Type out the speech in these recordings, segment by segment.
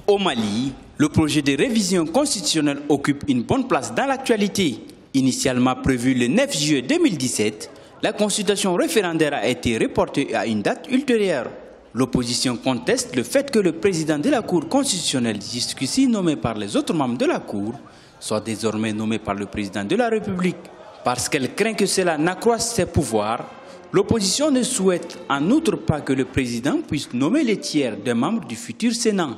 Au Mali, le projet de révision constitutionnelle occupe une bonne place dans l'actualité. Initialement prévu le 9 juillet 2017, la consultation référendaire a été reportée à une date ultérieure. L'opposition conteste le fait que le président de la Cour constitutionnelle, jusqu'ici nommé par les autres membres de la Cour, soit désormais nommé par le président de la République. Parce qu'elle craint que cela n'accroisse ses pouvoirs, l'opposition ne souhaite en outre pas que le président puisse nommer les tiers des membres du futur Sénat.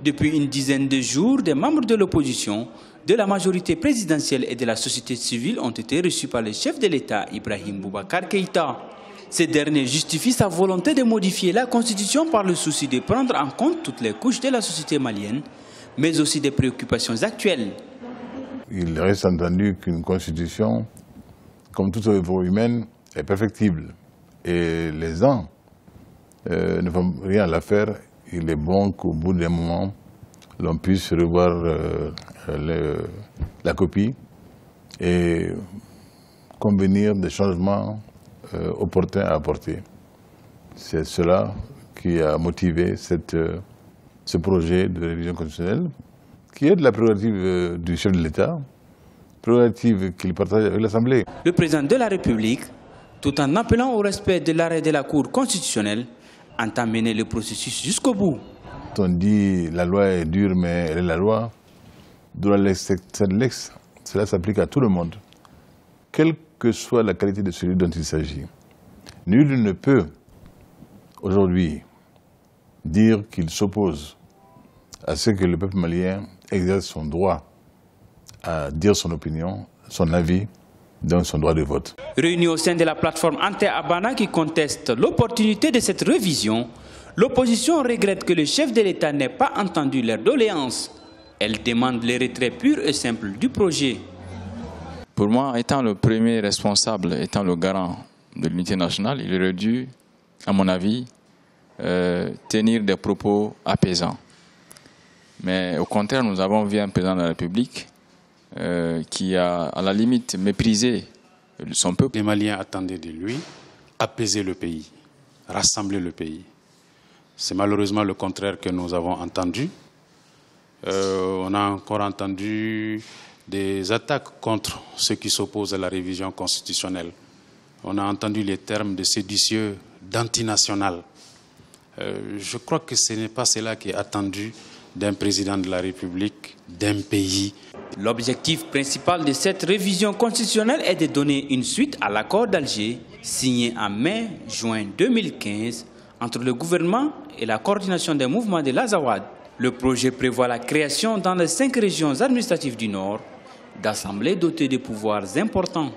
Depuis une dizaine de jours, des membres de l'opposition, de la majorité présidentielle et de la société civile ont été reçus par le chef de l'État, Ibrahim Boubacar Keïta. Ce dernier justifie sa volonté de modifier la Constitution par le souci de prendre en compte toutes les couches de la société malienne, mais aussi des préoccupations actuelles. Il reste entendu qu'une Constitution, comme toute œuvre humaine, est perfectible. Et les uns ne font rien à l'affaire. Il est bon qu'au bout d'un moment, l'on puisse revoir la copie et convenir des changements opportuns à apporter. C'est cela qui a motivé ce projet de révision constitutionnelle, qui est de la prérogative du chef de l'État, prérogative qu'il partage avec l'Assemblée. Le président de la République, tout en appelant au respect de l'arrêt de la Cour constitutionnelle, entend mener le processus jusqu'au bout. On dit la loi est dure, mais elle est la loi. De la lex, cela s'applique à tout le monde. Quelle que soit la qualité de celui dont il s'agit. Nul ne peut aujourd'hui dire qu'il s'oppose à ce que le peuple malien exerce son droit à dire son opinion, son avis, dans son droit de vote. Réunis au sein de la plateforme Ante-Abana qui conteste l'opportunité de cette révision, l'opposition regrette que le chef de l'État n'ait pas entendu leurs doléances. Elle demande le retrait pur et simple du projet. Pour moi, étant le premier responsable, étant le garant de l'unité nationale, il aurait dû, à mon avis, tenir des propos apaisants. Mais au contraire, nous avons vu un président de la République qui a, à la limite, méprisé son peuple. Les Maliens attendaient de lui apaiser le pays, rassembler le pays. C'est malheureusement le contraire que nous avons entendu. On a encore entendu des attaques contre ceux qui s'opposent à la révision constitutionnelle. On a entendu les termes de séditieux, d'antinational. Je crois que ce n'est pas cela qui est attendu d'un président de la République, d'un pays. L'objectif principal de cette révision constitutionnelle est de donner une suite à l'accord d'Alger, signé en mai-juin 2015 entre le gouvernement et la coordination des mouvements de l'Azawad. Le projet prévoit la création dans les 5 régions administratives du Nord d'assemblées dotées de pouvoirs importants.